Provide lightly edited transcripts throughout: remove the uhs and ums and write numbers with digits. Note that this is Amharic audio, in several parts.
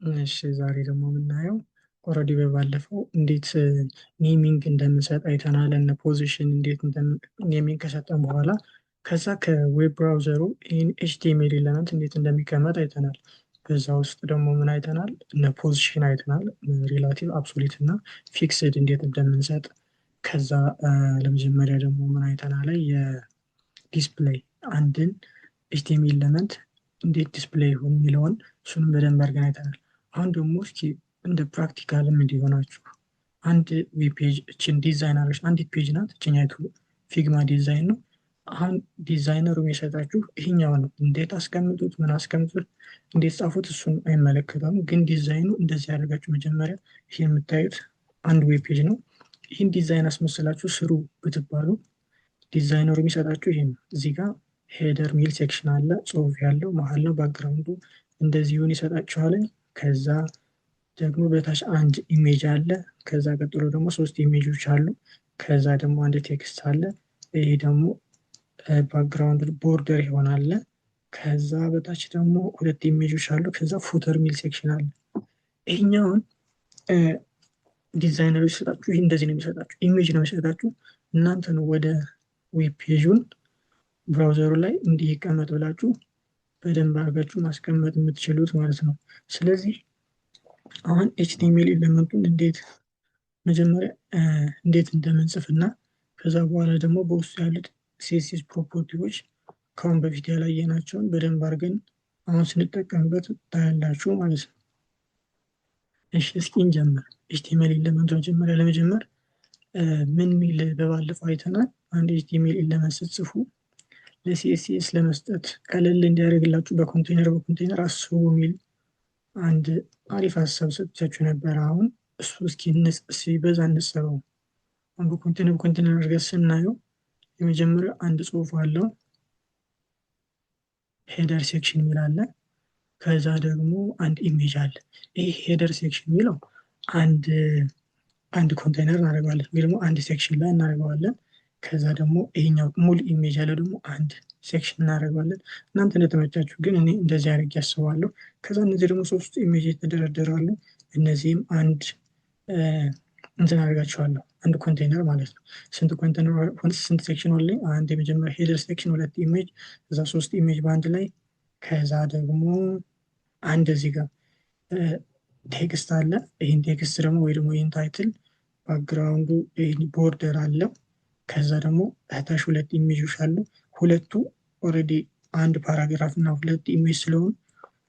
እሺ ዛሬ ደግሞ የምናየው ኦልሬዲ በባለፈው እንዴት ኔሚንግ እንደምንሰጥ አይተናል። እነ ፖዚሽን እንዴት ኔሚንግ ከሰጠን በኋላ ከዛ ከዌብ ብራውዘሩ ይህን ኤችቲኤምኤል ኤለመንት እንዴት እንደሚቀመጥ አይተናል። በዛ ውስጥ ደግሞ ምን አይተናል? እነ ፖዚሽን አይተናል፣ ሪላቲቭ አብሶሊት እና ፊክስድ እንዴት እንደምንሰጥ። ከዛ ለመጀመሪያ ደግሞ ምን አይተናል? የዲስፕሌይ አንድን ኤችቲኤምኤል ኤለመንት እንዴት ዲስፕሌይ ይሁን የሚለውን እሱንም በደንብ አድርገን አይተናል። አሁን ደግሞ እስኪ እንደ ፕራክቲካልም እንዲሆናችሁ አንድ ዌብ ፔጅ እችን ዲዛይን አለች። አንዲት ፔጅ ናት። እችኛይቱ ፊግማ ዲዛይን ነው። አሁን ዲዛይነሩ የሰጣችሁ ይሄኛው ነው። እንዴት አስቀምጡት፣ ምን አስቀምጡት፣ እንዴት ጻፉት እሱን አይመለከተውም። ግን ዲዛይኑ እንደዚህ ያደርጋችሁ መጀመሪያ ይህ የምታዩት አንድ ዌብ ፔጅ ነው። ይህን ዲዛይን አስመስላችሁ ስሩ ብትባሉ ዲዛይነሩ የሚሰጣችሁ ይሄ ነው። እዚህ ጋር ሄደር ሚል ሴክሽን አለ፣ ጽሁፍ ያለው መሀል ነው። ባክግራውንዱ እንደዚሁን ይሰጣችኋል። ከዛ ደግሞ በታች አንድ ኢሜጅ አለ። ከዛ ቀጥሎ ደግሞ 3 ኢሜጆች አሉ። ከዛ ደግሞ አንድ ቴክስት አለ። ይሄ ደግሞ ባክግራውንድ ቦርደር ይሆናል። ከዛ በታች ደግሞ 2 ኢሜጆች አሉ። ከዛ ፉተር ሚል ሴክሽን አለ። ይሄኛውን ዲዛይነሮች ሲሰጣችሁ ይህ እንደዚህ ነው የሚሰጣችሁ። ኢሜጅ ነው የሚሰጣችሁ። እናንተ ነው ወደ ዌብ ፔጁን ብራውዘሩ ላይ እንዲህ ይቀመጥ ብላችሁ በደንብ አድርጋችሁ ማስቀመጥ የምትችሉት ማለት ነው። ስለዚህ አሁን ኤችቲኤምኤል ኤለመንቱን እንዴት መጀመሪያ እንዴት እንደምንጽፍ እና ከዛ በኋላ ደግሞ በውስጡ ያሉት ሲኤስኤስ ፕሮፐርቲዎች ከአሁን በፊት ያላየናቸውን በደንብ አድርገን አሁን ስንጠቀምበት ታያላችሁ ማለት ነው። እሺ እስኪ እንጀምር። ኤችቲኤምኤል ኤለመንቱ መጀመሪያ ለመጀመር ምን ሚል በባለፈው አይተናል። አንድ ኤችቲኤምኤል ኤለመንት ስትጽፉ ለሲኤስኤስ ለመስጠት ቀለል እንዲያደርግላችሁ በኮንቴነር አስቡ የሚል አንድ አሪፍ ሀሳብ ሰጥቻችሁ ነበር። አሁን እሱ እስኪ በዛ እንሰራው። አሁን በኮንቴነር አድርገን ስናየው የመጀመሪያው አንድ ጽሁፍ አለው፣ ሄደር ሴክሽን የሚል አለ። ከዛ ደግሞ አንድ ኢሜጅ አለ። ይህ ሄደር ሴክሽን የሚለው አንድ ኮንቴነር እናደርገዋለን ወይ ደግሞ አንድ ሴክሽን ላይ እናደርገዋለን። ከዛ ደግሞ ይሄኛው ሙሉ ኢሜጅ ያለው ደግሞ አንድ ሴክሽን እናደርገዋለን። እናንተ እንደተመቻችሁ፣ ግን እኔ እንደዚህ አድርጌ አስባለሁ። ከዛ እነዚህ ደግሞ 3 ኢሜጅ የተደረደራሉ። እነዚህም አንድ እንትን አድርጋቸዋለሁ፣ አንድ ኮንቴነር ማለት ነው። ስንት ሴክሽን አለኝ? አንድ የመጀመሪያ ሄደር ሴክሽን፣ 2 ኢሜጅ፣ ከዛ 3 ኢሜጅ በአንድ ላይ። ከዛ ደግሞ አንድ እዚህ ጋር ቴክስት አለ። ይህን ቴክስት ደግሞ ወይ ደግሞ ይህን ታይትል ባክግራውንዱ ቦርደር አለው። ከዛ ደግሞ ታች 2 ኢሜጆች አሉ። ሁለቱ ኦልሬዲ አንድ ፓራግራፍ እና 2 ኢሜጅ ስለሆኑ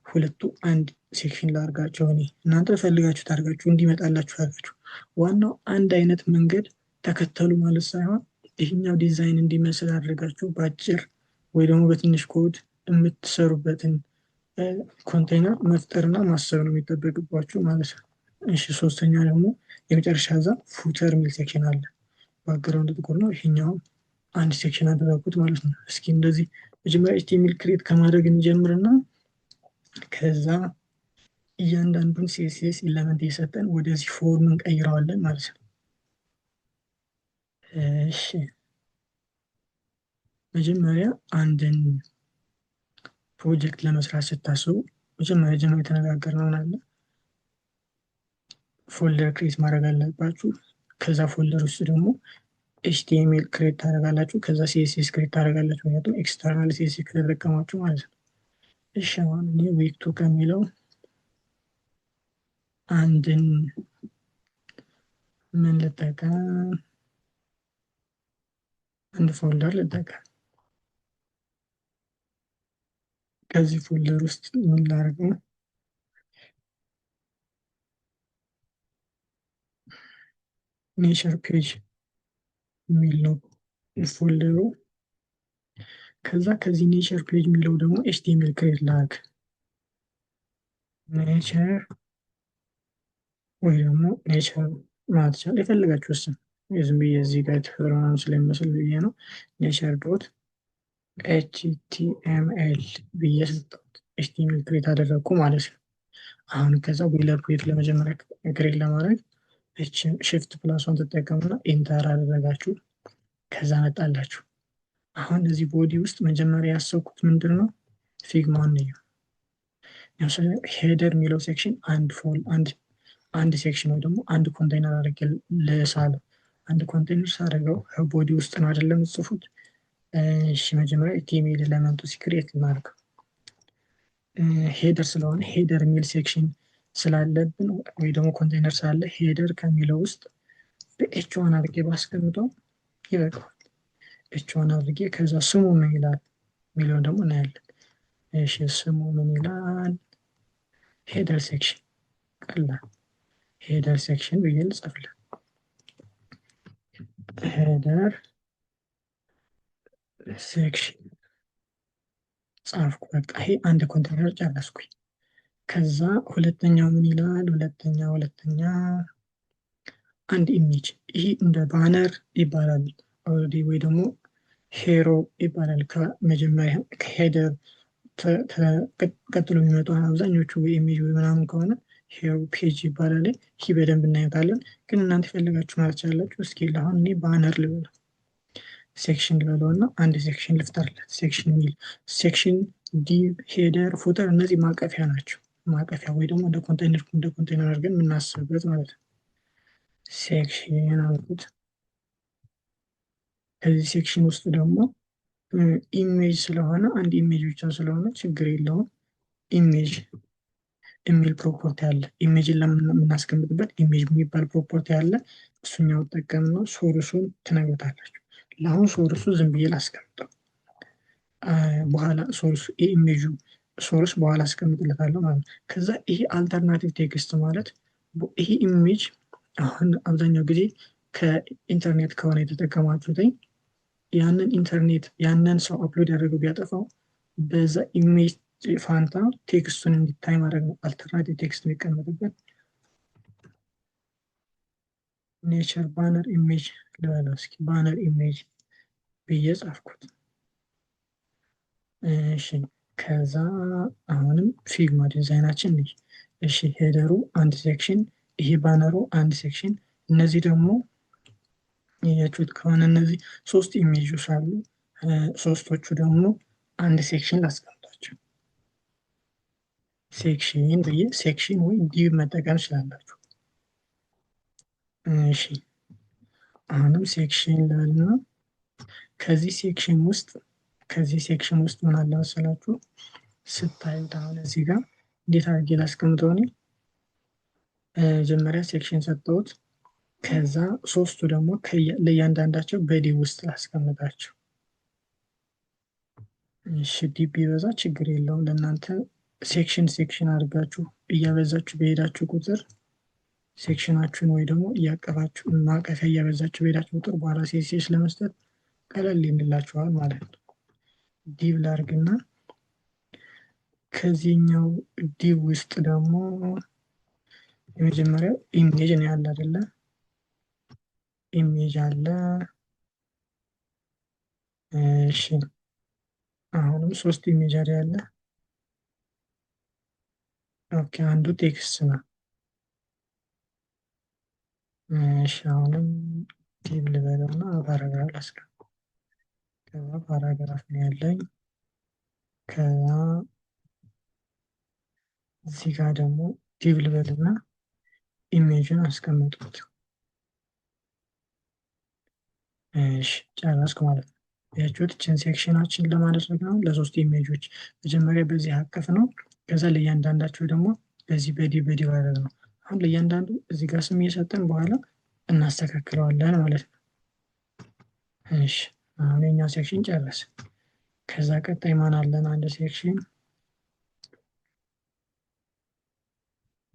ሁለቱ አንድ ሴክሽን ላድርጋቸው። እኔ እናንተ ፈልጋችሁ ታርጋችሁ እንዲመጣላችሁ አድርጋችሁ። ዋናው አንድ አይነት መንገድ ተከተሉ ማለት ሳይሆን ይህኛው ዲዛይን እንዲመስል አድርጋችሁ በአጭር ወይ ደግሞ በትንሽ ኮድ የምትሰሩበትን ኮንቴነር መፍጠርና ማሰብ ነው የሚጠበቅባችሁ ማለት ነው። እሺ ሶስተኛ ደግሞ የመጨረሻ ዛ ፉተር ሚል ሴክሽን አለ። ባክግራውንድ ጥቁር ነው። ይሄኛውም አንድ ሴክሽን አደረኩት ማለት ነው። እስኪ እንደዚህ መጀመሪያ ኤችቲኤምኤል ክሬት ከማድረግ እንጀምርና ከዛ እያንዳንዱን ሲኤስኤስ ኤለመንት እየሰጠን ወደዚህ ፎርም እንቀይረዋለን ማለት ነው። እሺ መጀመሪያ አንድን ፕሮጀክት ለመስራት ስታስቡ መጀመሪያ የተነጋገርነው አለ ፎልደር ክሬት ማድረግ አለባችሁ። ከዛ ፎልደር ውስጥ ደግሞ ኤችቲኤምኤል ክሬት ታደርጋላችሁ። ከዛ ሲኤስኤስ ክሬት ታደርጋላችሁ። ምክንያቱም ኤክስተርናል ሲኤስኤስ ከተጠቀማችሁ ማለት ነው። እሺ አሁን እኔ ዊክ 2 ከሚለው አንድን ምን ልጠቀም? አንድ ፎልደር ልጠቀም። ከዚህ ፎልደር ውስጥ ምን ላድርግ ነው? ኔቸር ፔጅ የሚል ነው ፎልደሩ። ከዛ ከዚህ ኔቸር ፔጅ የሚለው ደግሞ ኤችቲኤምኤል ክሬት ላድርግ። ኔቸር ወይ ደግሞ ኔቸር ማለት ይቻላል። የፈለጋችሁ ስም ዝም ብዬ እዚህ ጋር የተፈጠረው ስለሚመስል ብዬ ነው። ኔቸር ዶት ኤችቲኤምኤል ብዬ ሰጠሁት። ኤችቲኤምኤል ክሬት አደረግኩ ማለት ነው። አሁን ከዛ ቦይለር ፕሌት ለመጀመሪያ ክሬት ለማድረግ እችን ሽፍት ፕላሷን ትጠቀሙና ኢንተር አደረጋችሁ። ከዛ መጣላችሁ። አሁን እዚህ ቦዲ ውስጥ መጀመሪያ ያሰብኩት ምንድን ነው? ፊግማን ነው። ሄደር የሚለው ሴክሽን አንድ ሴክሽን ወይ ደግሞ አንድ ኮንቴይነር አድርጌ ልሳለው። አንድ ኮንቴይነር ሳደርገው ቦዲ ውስጥ ነው አይደለም ጽፉት። እሺ መጀመሪያ ኢሜል ኤሌመንቱ ሲክሬት እናድርገው። ሄደር ስለሆነ ሄደር የሚል ሴክሽን ስላለብን ወይ ደግሞ ኮንቴይነር ስላለ ሄደር ከሚለው ውስጥ በኤች1 አድርጌ ባስቀምጠው ይበቃዋል። ኤች1 አድርጌ ከዛ ስሙ ምን ይላል የሚለውን ደግሞ እናያለን። እሺ ስሙ ምን ይላል? ሄደር ሴክሽን። ቀላል ሄደር ሴክሽን ብዬ ልጽፍልን። ሄደር ሴክሽን ጻፍኩ። በቃ ይሄ አንድ ኮንቴይነር ጨረስኩኝ። ከዛ ሁለተኛው ምን ይላል? ሁለተኛ አንድ ኢሜጅ። ይህ እንደ ባነር ይባላል ኦልሬዲ ወይ ደግሞ ሄሮ ይባላል። ከመጀመሪያ ከሄደር ቀጥሎ የሚመጡ አብዛኞቹ ኢሜጅ ወይ ምናምን ከሆነ ሄሮ ፔጅ ይባላል። ይህ በደንብ እናየታለን፣ ግን እናንተ የፈለጋችሁ ማለት ቻላችሁ። እስኪ አሁን እኔ ባነር ልበለው፣ ሴክሽን ልበለው እና አንድ ሴክሽን ልፍጠርለት። ሴክሽን የሚል ሴክሽን፣ ዲቭ፣ ሄደር፣ ፉተር እነዚህ ማቀፊያ ናቸው። ማቀፊያ ወይ ደግሞ እንደ ኮንቴይነር አድርገን የምናስብበት ማለት ነው። ሴክሽን አልኩት። ከዚህ ሴክሽን ውስጥ ደግሞ ኢሜጅ ስለሆነ አንድ ኢሜጅ ብቻ ስለሆነ ችግር የለውም። ኢሜጅ የሚል ፕሮፐርቲ አለ። ኢሜጅን ለምናስቀምጥበት ኢሜጅ የሚባል ፕሮፐርቲ አለ። እሱኛው ጠቀም ነው። ሶርሱን ትነግሩታላችሁ። ለአሁን ሶርሱ ዝም ብዬ ላስቀምጠው። በኋላ ሶርሱ የኢሜጁ ሶርስ በኋላ አስቀምጥለታለሁ ማለት ነው። ከዛ ይሄ አልተርናቲቭ ቴክስት ማለት ይሄ ኢሜጅ አሁን አብዛኛው ጊዜ ከኢንተርኔት ከሆነ የተጠቀማችሁት ያንን ሰው አፕሎድ ያደረገው ቢያጠፋው በዛ ኢሜጅ ፋንታ ቴክስቱን እንዲታይ ማድረግ ነው። አልተርናቲቭ ቴክስት የሚቀመጥበት ኔቸር ባነር ኢሜጅ ልበለው እስኪ። ባነር ኢሜጅ ብዬ ጻፍኩት። እሺ ከዛ አሁንም ፊግማ ዲዛይናችን ነች። እሺ ሄደሩ አንድ ሴክሽን፣ ይሄ ባነሩ አንድ ሴክሽን። እነዚህ ደግሞ ያያችሁት ከሆነ እነዚህ ሶስት ኢሜጆች አሉ። ሶስቶቹ ደግሞ አንድ ሴክሽን ላስቀምጣቸው። ሴክሽን ብዬ ሴክሽን ወይ ዲቭ መጠቀም ስላላችሁ። እሺ አሁንም ሴክሽን ላልና ከዚህ ሴክሽን ውስጥ ምን አለ መሰላችሁ? ስታዩት አሁን እዚህ ጋር እንዴት አድርጌ ላስቀምጠው? እኔ መጀመሪያ ሴክሽን ሰጠሁት። ከዛ ሶስቱ ደግሞ ለእያንዳንዳቸው በዲቭ ውስጥ ላስቀምጣቸው። እሺ ዲቭ ቢበዛ ችግር የለውም ለእናንተ። ሴክሽን አድርጋችሁ እያበዛችሁ በሄዳችሁ ቁጥር ሴክሽናችሁን ወይ ደግሞ እያቀፋችሁ ማቀፊያ እያበዛችሁ በሄዳችሁ ቁጥር በኋላ ሴስ ለመስጠት ቀለል ይልላችኋል ማለት ነው። ዲቭ ላርግና ከዚህኛው ዲቭ ውስጥ ደግሞ የመጀመሪያው ኢሜጅ ነው ያለ አይደለ? ኢሜጅ አለ። እሺ አሁንም ሶስት ኢሜጅ ያለ። ኦኬ አንዱ ቴክስት ነው። እሺ አሁንም ዲቭ ልበለውና ፓራግራፍ ላስገባ። ከዛ ፓራግራፍ ነው ያለኝ። ከዛ እዚህ ጋር ደግሞ ዲቭ ልበልና ኢሜጅን አስቀምጡት። እሺ ጨረስኩ ማለት ነው። ያችሁት ችን ሴክሽናችን ለማድረግ ነው። ለሶስት ኢሜጆች መጀመሪያ በዚህ አቀፍ ነው። ከዛ ለእያንዳንዳቸው ደግሞ በዚህ በዲቭ ያደረግ ነው። አሁን ለእያንዳንዱ እዚህ ጋር ስም እየሰጠን በኋላ እናስተካክለዋለን ማለት ነው። እሺ አሁን የኛው ሴክሽን ጨረስ። ከዛ ቀጣይ ማን አለን? አንድ ሴክሽን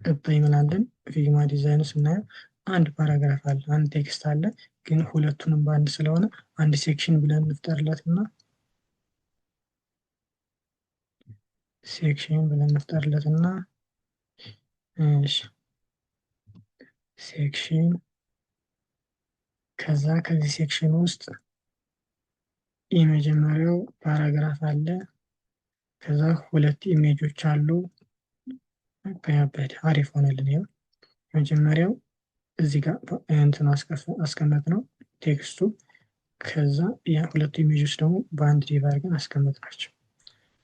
ቀጣይ ምን አለን? ፊግማ ዲዛይን ስናየው አንድ ፓራግራፍ አለ፣ አንድ ቴክስት አለ። ግን ሁለቱንም በአንድ ስለሆነ አንድ ሴክሽን ብለን እንፍጠርለት እና እሺ ሴክሽን ከዛ ከዚህ ሴክሽን ውስጥ የመጀመሪያው ፓራግራፍ አለ። ከዛ ሁለት ኢሜጆች አሉ። ያበደ አሪፍ ሆነልን። ይኸው የመጀመሪያው እዚህ ጋር እንትን አስቀመጥ ነው ቴክስቱ። ከዛ ሁለቱ ኢሜጆች ደግሞ በአንድ ዲቭ አድርገን አስቀመጥ ናቸው።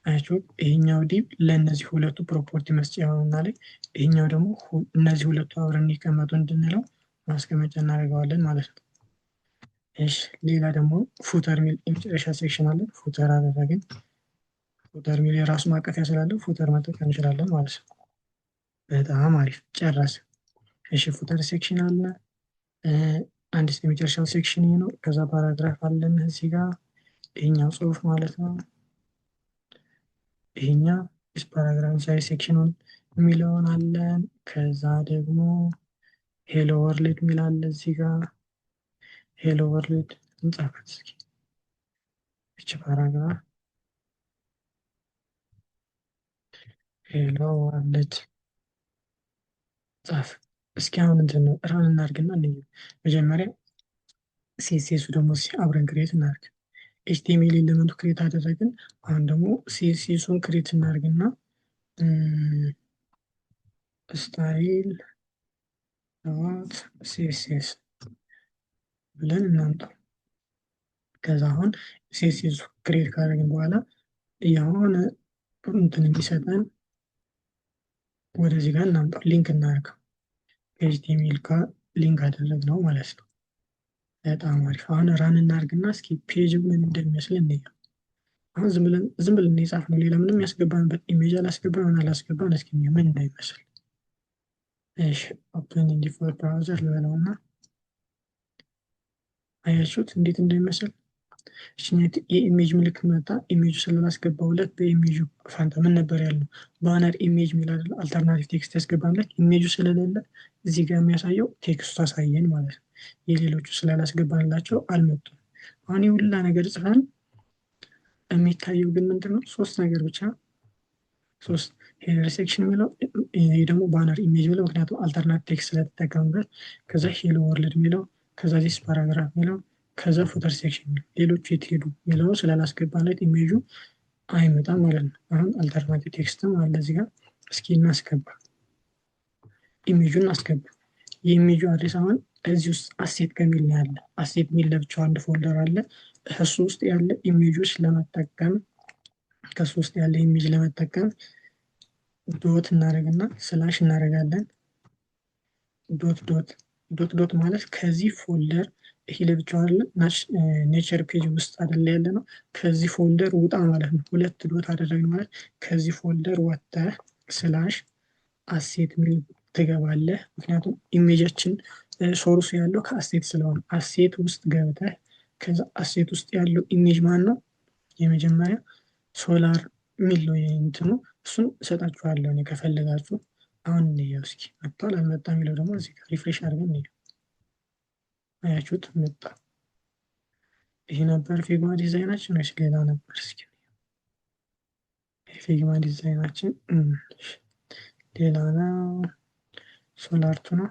አያችሁ ይሄኛው ዲቭ ለእነዚህ ሁለቱ ፕሮፐርቲ መስጫ ይሆንና ላይ ይሄኛው ደግሞ እነዚህ ሁለቱ አብረን እንዲቀመጡ እንድንለው ማስቀመጫ እናደርገዋለን ማለት ነው። እሺ ሌላ ደግሞ ፉተር ሚል የመጨረሻ ሴክሽን አለ። ፉተር አደረግን። ፉተር ሚል የራሱ ማቀፊያ ስላለው ፉተር መጠቀም እንችላለን ማለት ነው። በጣም አሪፍ ጨረስ። እሺ ፉተር ሴክሽን አለ። አንድ የመጨረሻው ሴክሽን ይሄ ነው። ከዛ ፓራግራፍ አለን እዚህ ጋር ይሄኛው ጽሁፍ ማለት ነው። ይሄኛው ፓራግራፍ ሳይ ሴክሽኑን የሚለውን አለን። ከዛ ደግሞ ሄሎ ወርልድ የሚል አለ እዚህ ጋር ሄሎ ወርልድ እንጻፋት እስኪ እቺ ፓራግራፍ ሄሎ ወርልድ ጻፍ። እስኪ አሁን እንትን ነው ራን እናድርግና እንይ። መጀመሪያ ሲኤስኤሱ ደግሞ አብረን ክሬት እናድርግ። ኤችቲኤምኤል ኤሌመንቱ ክሬት አደረግን። አሁን ደግሞ ሲኤስኤሱን ክሬት እናድርግና ስታይል ዶት ሲኤስኤስ ብለን እናምጣው። ከዛ አሁን ሲኤስኤሱ ክሬት ካደረግን በኋላ የሆነ እንትን እንዲሰጠን ወደዚህ ጋር እናምጣው፣ ሊንክ እናደርገው። ኤችቲኤምኤል ጋር ሊንክ አደረግነው ማለት ነው። በጣም አሪፍ። አሁን ራን እናድርግና እስኪ ፔጅ ምን እንደሚመስል እንየው። አሁን ዝም ብለን የጻፍነው ሌላ ምንም ያስገባንበት ኢሜጅ አላስገባን። እስኪ ምን እንደሚመስል እሺ ኦፕን ኢን ዲፎልት ብራውዘር ልበለውና አያችሁት እንዴት እንደሚመስል። የኢሜጅ ምልክት መጣ። ኢሜጁ ስላላስገባሁለት በኢሜጁ ፋንታ ምን ነበር ያለው? ባነር ኢሜጅ የሚል አይደል? አልተርናቲቭ ቴክስት ያስገባለት ኢሜጁ ስለሌለ እዚህ ጋር የሚያሳየው ቴክስቱ አሳየን ማለት ነው። የሌሎቹ ስላላስገባንላቸው አልመጡም። አሁን የሁላ ነገር ጽፈን የሚታየው ግን ምንድነው? ሶስት ነገር ብቻ። ሶስት ሄደር ሴክሽን የሚለው ይሄ ደግሞ ባነር ኢሜጅ የሚለው ምክንያቱም አልተርናቲቭ ቴክስት ስለተጠቀምበት፣ ከዛ ሄሎ ወርልድ የሚለው፣ ከዛ ዚስ ፓራግራፍ የሚለው፣ ከዛ ፉተር ሴክሽን ሌሎቹ የት ሄዱ የሚለው ስላላስገባለት ኢሜጁ አይመጣም ማለት ነው። አሁን አልተርናቲቭ ቴክስትም አለ እዚህ ጋር። እስኪ እናስገባ፣ ኢሜጁን እናስገባ። የኢሜጁ አድሬስ አሁን እዚህ ውስጥ አሴት ከሚል ነው ያለ። አሴት የሚል ለብቻው አንድ ፎልደር አለ። እሱ ውስጥ ያለ ኢሜጆች ለመጠቀም ከሱ ውስጥ ያለ ኢሜጅ ለመጠቀም ዶት እናደርግና ስላሽ እናደርጋለን። ዶት ማለት ከዚህ ፎልደር ይሄ ለብቻው አለ ኔቸር ፔጅ ውስጥ አይደለ ያለ ነው። ከዚህ ፎልደር ውጣ ማለት ነው። ሁለት ዶት አደረግን ማለት ከዚህ ፎልደር ወጥተህ ስላሽ አሴት ሚል ትገባለህ። ምክንያቱም ኢሜጃችን ሶርሱ ያለው ከአሴት ስለሆነ አሴት ውስጥ ገብተህ ከዛ አሴት ውስጥ ያለው ኢሜጅ ማን ነው? የመጀመሪያ ሶላር ሚል ነው እንትኑ። እሱን እሰጣችኋለሁ እኔ ከፈለጋችሁ። አሁን እንየው እስኪ መጥቷል አልመጣም የሚለው ደግሞ እዚህ ጋር ሪፍሬሽ አድርገን እንየው። አያችሁት መጣ። ይሄ ነበር ፊግማ ዲዛይናችን ወይስ ሌላ ነበር? እስኪ ፊግማ ዲዛይናችን ሌላ ነው። ሶላርቱ ነው።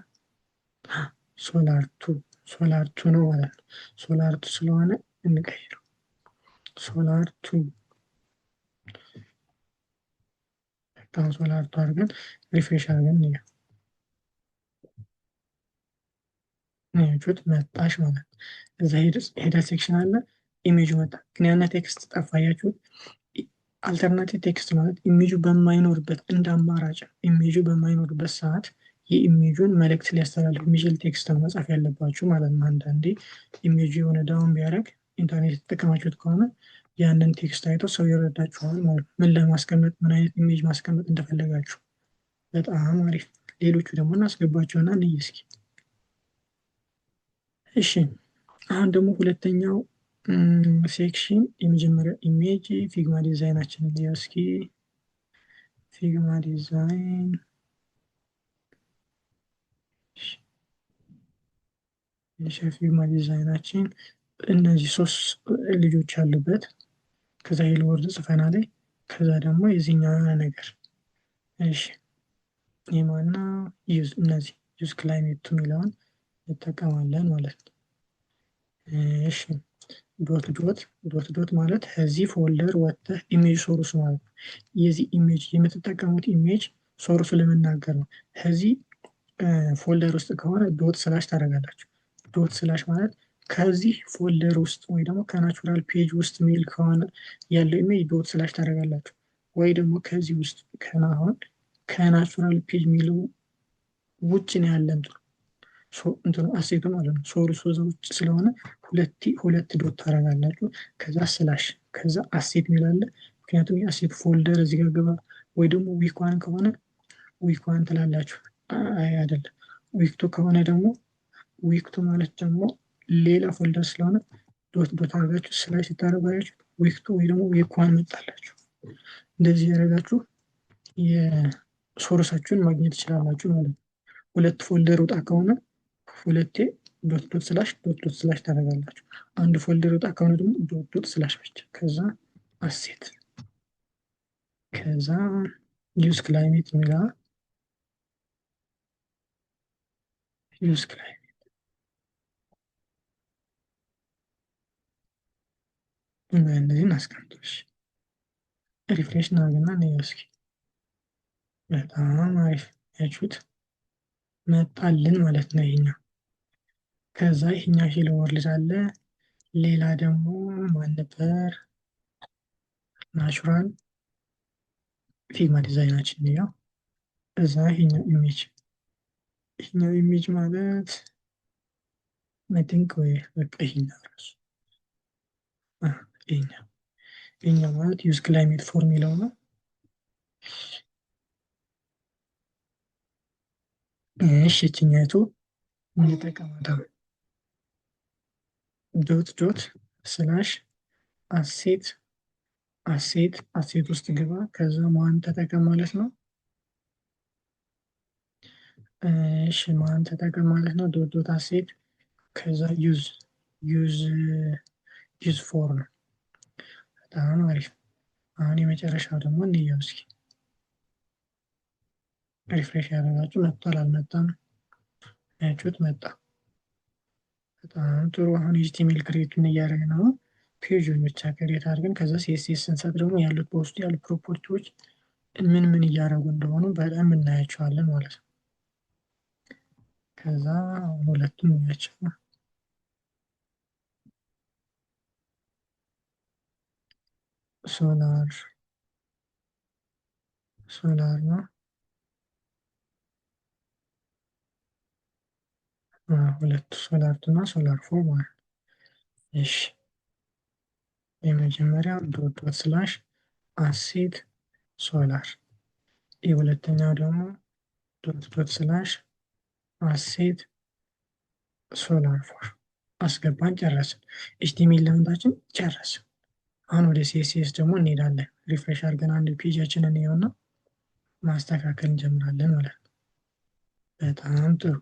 ሶላርቱ ነው ማለት ነው። ሶላርቱ ስለሆነ እንቀይረው። ሶላርቱ በጣም ሶላርቱ አድርገን ሪፍሬሽ አድርገን እንየው። መጣሽ ማለት ነው። እዛ ሄደር ሴክሽን አለ፣ ኢሜጁ መጣ። ግን ያነ ቴክስት ጠፋ። አያችሁት? አልተርናቲቭ ቴክስት ማለት ኢሜጁ በማይኖርበት እንደ አማራጭ ኢሜጁ በማይኖርበት ሰዓት የኢሜጁን መልእክት ሊያስተላልፍ የሚችል ቴክስት ነው መጻፍ ያለባችሁ ማለት ነው። አንዳንዴ ኢሜጁ የሆነ ዳውን ቢያደርግ ኢንተርኔት የተጠቀማችሁት ከሆነ ያንን ቴክስት አይቶ ሰው ይረዳችኋል ማለት ነው። ምን ለማስቀመጥ ምን አይነት ኢሜጅ ማስቀመጥ እንደፈለጋችሁ። በጣም አሪፍ። ሌሎቹ ደግሞ እናስገባቸውና እንይ እስኪ። እሺ አሁን ደግሞ ሁለተኛው ሴክሽን የመጀመሪያ ኢሜጅ ፊግማ ዲዛይናችንን እንየው እስኪ። ፊግማ ዲዛይን ፊግማ ዲዛይናችን እነዚህ ሶስት ልጆች ያሉበት ከዛ ሄሎ ወርልድ ጽፈና ላይ ከዛ ደግሞ የዚህኛው ነገር እሺ የማና ዩዝ እነዚህ ዩዝ ክላይሜት የሚለውን እንጠቀማለን ማለት ነው። እሺ ዶት ማለት ከዚህ ፎልደር ወጥተህ ኢሜጅ ሶርስ ማለት ነው። የዚህ ኢሜጅ የምትጠቀሙት ኢሜጅ ሶርሱ ለመናገር ነው። ከዚህ ፎልደር ውስጥ ከሆነ ዶት ስላሽ ታደርጋላችሁ። ዶት ስላሽ ማለት ከዚህ ፎልደር ውስጥ ወይ ደግሞ ከናቹራል ፔጅ ውስጥ ሚል ከሆነ ያለው ኢሜጅ ዶት ስላሽ ታደርጋላችሁ። ወይ ደግሞ ከዚህ ውስጥ ከናሆን ከናቹራል ፔጅ የሚለው ውጭ ነው ያለ እንትኑ አሴቱ ማለት ነው። ሶርሱ እዛ ውጭ ስለሆነ ሁለት ዶት ታደርጋላችሁ። ከዛ ስላሽ ከዛ አሴት የሚላለ ምክንያቱም የአሴት ፎልደር እዚህ ጋር ገባ። ወይ ደግሞ ዊክ 1 ከሆነ ዊክ 1 ትላላችሁ። አይ አይደለም፣ ዊክ 2 ከሆነ ደግሞ ዊክ 2 ማለት ደግሞ ሌላ ፎልደር ስለሆነ ዶት ዶት አድርጋችሁ ስላሽ ስታደርጋችሁ ዊክ 2 ወይ ደግሞ ዊክ 1 መጣላችሁ። እንደዚህ ያደረጋችሁ የሶርሳችሁን ማግኘት ትችላላችሁ ማለት ነው። ሁለት ፎልደር ውጣ ከሆነ ሁለቴ ዶት ዶት ስላሽ ታደርጋላችሁ። አንድ ፎልደር ውጣ ከሆነ ደግሞ ዶት ዶት ስላሽ ብቻ። ከዛ አሴት ከዛ ዩዝ ክላይሜት የሚላ ዩዝ ክላይሜት እነዚህን አስቀምጦች ሪፍሬሽ እናደርግና እንየው እስኪ። በጣም አሪፍ ያችሁት መጣልን ማለት ነው ይሄኛው። ከዛ ይሄኛው ሄሎ ወርልድ አለ። ሌላ ደግሞ ማን ነበር? ናቹራል ፊግማ ዲዛይናችን ያው እዛ ይሄኛው ኢሜጅ ማለት አይ ቲንክ ወይ በቃ ይሄኛው ራሱ ይሄኛው ማለት ዩዝ ክላይሜት ፎር የሚለው ነው። እሺ እችኛቱ እንጠቀማታ ዶት ዶት ስላሽ አሴት ውስጥ ግባ። ከዛ ማን ተጠቀም ማለት ነው። እሺ ማን ተጠቀም ማለት ነው። ዶት ዶት አሴት ከዛ ዩዝ ፎር ነው። በጣም አሪፍ። አሁን የመጨረሻው ደግሞ እንየው እስኪ። ሪፍሬሽ ያደረጋችሁ መጥቷል አልመጣም? ያችሁት መጣ። በጣም ጥሩ። አሁን ኤችቲኤምኤል ክሬቱን እያደረግን ነው። ፔጁን ብቻ ክሬት አድርገን ከዛ ሲኤስኤስ ስንሰጥ ደግሞ ያሉት በውስጡ ያሉ ፕሮፐርቲዎች ምን ምን እያደረጉ እንደሆኑ በጣም እናያቸዋለን ማለት ነው። ከዛ ሁለቱም ያቸው ሶላር ነው። ሁለቱ ሶላር እና ሶላር ፎር ማለት ነው። እሺ የመጀመሪያው ዶት ዶት ስላሽ አሴት ሶላር፣ የሁለተኛው ደግሞ ዶት ዶት ስላሽ አሴት ሶላር ፎር አስገባን፣ ጨረስን። ኤችቲኤምኤል ለምንታችን ጨረስን። አሁን ወደ ሲኤስኤስ ደግሞ እንሄዳለን። ሪፍሬሽ አድርገን አንድ ፔጃችንን እንየውና ማስተካከል እንጀምራለን ማለት ነው። በጣም ጥሩ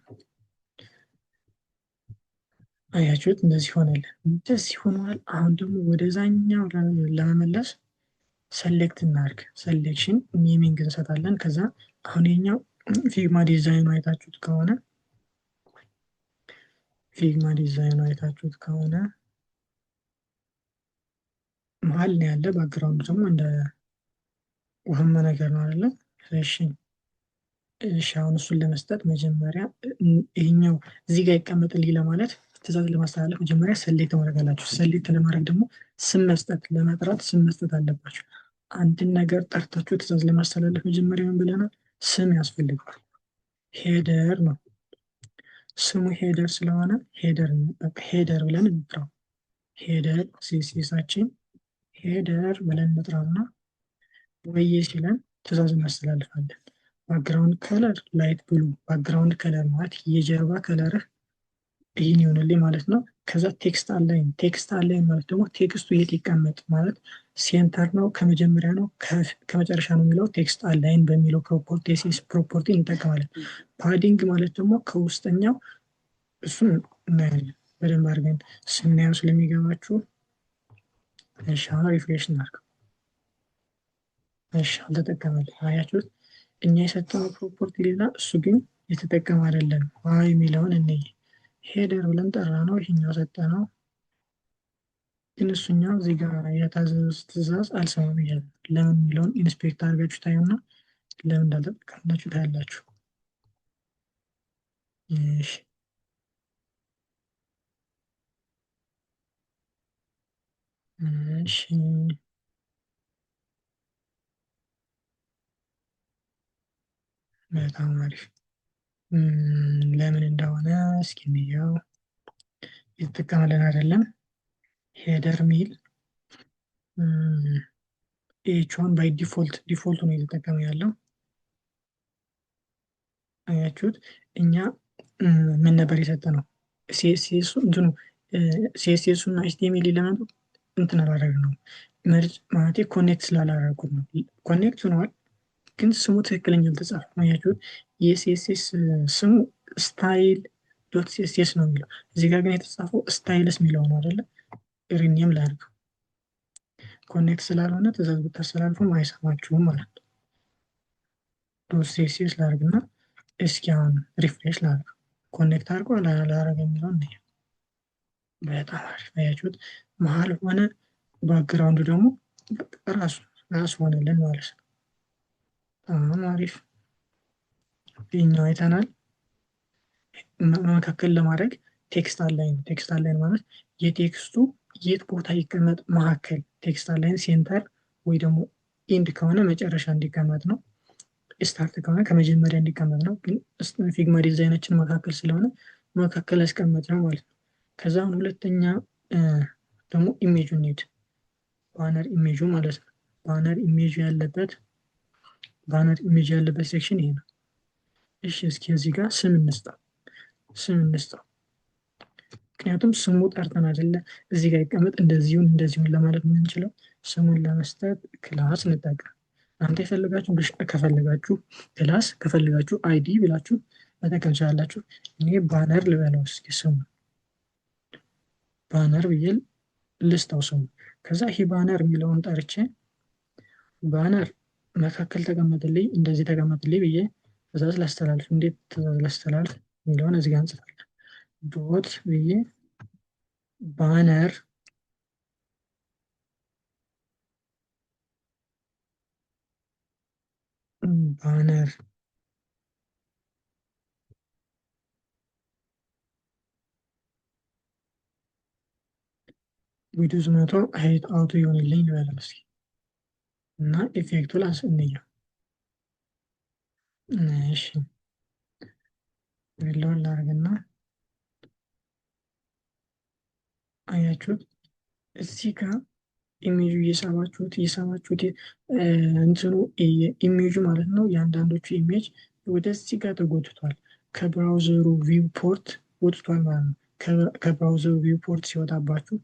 አያችሁት? እንደዚህ ሆነልን። እንደዚህ ሆኗል። አሁን ደግሞ ወደዛኛው ለመመለስ ሰሌክት እናድርግ። ሰሌክሽን ኔሚንግ እንሰጣለን። ከዛ አሁን የኛው ፊግማ ዲዛይኑ አይታችሁት ከሆነ መሀል ነው ያለ። ባክግራውንድ ደግሞ እንደ ውህማ ነገር ነው አይደለ? እሺ አሁን እሱን ለመስጠት መጀመሪያ ይሄኛው እዚህ ጋር ይቀመጥልኝ ለማለት ትእዛዝ ለማስተላለፍ መጀመሪያ ሰሌክት ማድረግ አላችሁ። ሰሌክት ለማድረግ ደግሞ ስም መስጠት፣ ለመጥራት ስም መስጠት አለባችሁ። አንድን ነገር ጠርታችሁ ትእዛዝ ለማስተላለፍ መጀመሪያ ምን ብለናል? ስም ያስፈልጋል። ሄደር ነው ስሙ። ሄደር ስለሆነ ሄደር ብለን እንጥራው። ሄደር ሲኤስኤሳችን ሄደር ብለን እንጥራውና ወዬ ሲለን ትእዛዝ እናስተላልፋለን። ባክግራውንድ ከለር ላይት ብሉ። ባክግራውንድ ከለር ማለት የጀርባ ከለርህ ይህን ይሆንልኝ ማለት ነው። ከዛ ቴክስት አላይን ማለት ደግሞ ቴክስቱ የት ይቀመጥ ማለት ሴንተር ነው፣ ከመጀመሪያ ነው፣ ከመጨረሻ ነው የሚለው ቴክስት አላይን በሚለው ፕሮፐርቲ እንጠቀማለን። ፓዲንግ ማለት ደግሞ ከውስጠኛው እሱን እናያለን በደንብ አድርገን ስናየው ስለሚገባችሁ። እሺ አሁን ሪፍሬሽ እናድርገው። እሺ አልተጠቀመልን። አያችሁት? እኛ የሰጠነው ፕሮፐርቲ ሌላ፣ እሱ ግን የተጠቀመ አይደለም። ዋይ የሚለውን እንይ። ሄደር ብለን ጠራ ነው፣ ይሄኛው ሰጠ ነው። ግን እሱኛው እዚህ ጋር የታዘዙት ትእዛዝ አልሰማም እያለ ለምን የሚለውን ኢንስፔክት አድርጋችሁ ታዩና ለምን እንዳልተጠቀምላችሁ ታያላችሁ። እሺ እሺ በጣም አሪፍ። ለምን እንደሆነ እስኪ እንየው። የተጠቀመልን አይደለም ሄደር ሚል ኤች1 ባይ ዲፎልት ነው እየተጠቀመ ያለው። አያችሁት? እኛ ምን ነበር የሰጠነው? ሲኤስኤሱ እንትኑ ሲኤስኤሱ እና ኤችቲኤምኤል ኤሌመንቱ እንትን አላደረግነው መርጅ ማለት ኮኔክት ስላላደረጉት ነው። ኮኔክት ሆነዋል፣ ግን ስሙ ትክክለኛ አልተጻፈም። አያችሁት? የሲኤስኤስ ስሙ ስታይል ዶት ሲኤስኤስ ነው የሚለው፣ እዚህ ጋር ግን የተጻፈው ስታይልስ የሚለው ነው አይደለ? ሪኔም ላድርገው። ኮኔክት ስላልሆነ ትእዛዝ ብታስተላልፉም አይሰማችሁም ማለት ነው። ዶት ሲኤስኤስ ላድርግና እስኪ አሁን ሪፍሬሽ ላድርግ። ኮኔክት አድርጎ ላረግ የሚለውን ነው። በጣም አሪፍ አያችሁት? መሀል ሆነ፣ ባክግራውንዱ ደግሞ ራሱ ሆነልን ማለት ነው። በጣም አሪፍ። ይህኛው አይተናል። መካከል ለማድረግ ቴክስት አላይን። ቴክስት አላይን ማለት የቴክስቱ የት ቦታ ይቀመጥ መካከል፣ ቴክስት አላይን ሴንተር ወይ ደግሞ ኢንድ ከሆነ መጨረሻ እንዲቀመጥ ነው። ስታርት ከሆነ ከመጀመሪያ እንዲቀመጥ ነው። ግን ፊግማ ዲዛይናችን መካከል ስለሆነ መካከል ያስቀመጥ ነው ማለት ነው። ከዛ አሁን ሁለተኛ ደግሞ ኢሜጁ ኒድ ባነር ኢሜጁ ማለት ነው። ባነር ኢሜጅ ያለበት ሴክሽን ይሄ ነው። እሺ እስኪ እዚህ ጋር ስም እንስጠው። ምክንያቱም ስሙ ጠርተን አይደለ እዚህ ጋር ይቀመጥ እንደዚሁን ለማለት የምንችለው። ስሙን ለመስጠት ክላስ እንጠቀም። እናንተ ከፈለጋችሁ ክላስ፣ ከፈለጋችሁ አይዲ ብላችሁ መጠቀም ትችላላችሁ። እኔ ባነር ልበለው እስኪ ስሙ ባነር ብዬ ልስጠው ስሙ። ከዛ ይሄ ባነር የሚለውን ጠርቼ ባነር መካከል ተቀመጥልኝ፣ እንደዚህ ተቀመጥልኝ ብዬ ትእዛዝ ላስተላልፍ። እንዴት ትእዛዝ ላስተላልፍ የሚለውን እዚህ ጋር እንጽፋለን። ዶት ብዬ ባነር ዊድዝ 100 ሀይት አውቶ ይሆንልኝ ልበለው እስኪ እና ኢፌክቱ ላስ እንየው። እሺ ሪሎድ ላድርግና አያችሁት? እዚህ ጋር ኢሜጁ እየሳባችሁት እንትኑ ኢሜጁ ማለት ነው። የአንዳንዶቹ ኢሜጅ ወደዚህ ጋር ተጎትቷል። ከብራውዘሩ ቪው ፖርት ወጥቷል ማለት ነው። ከብራውዘሩ ቪው ፖርት ሲወጣባችሁ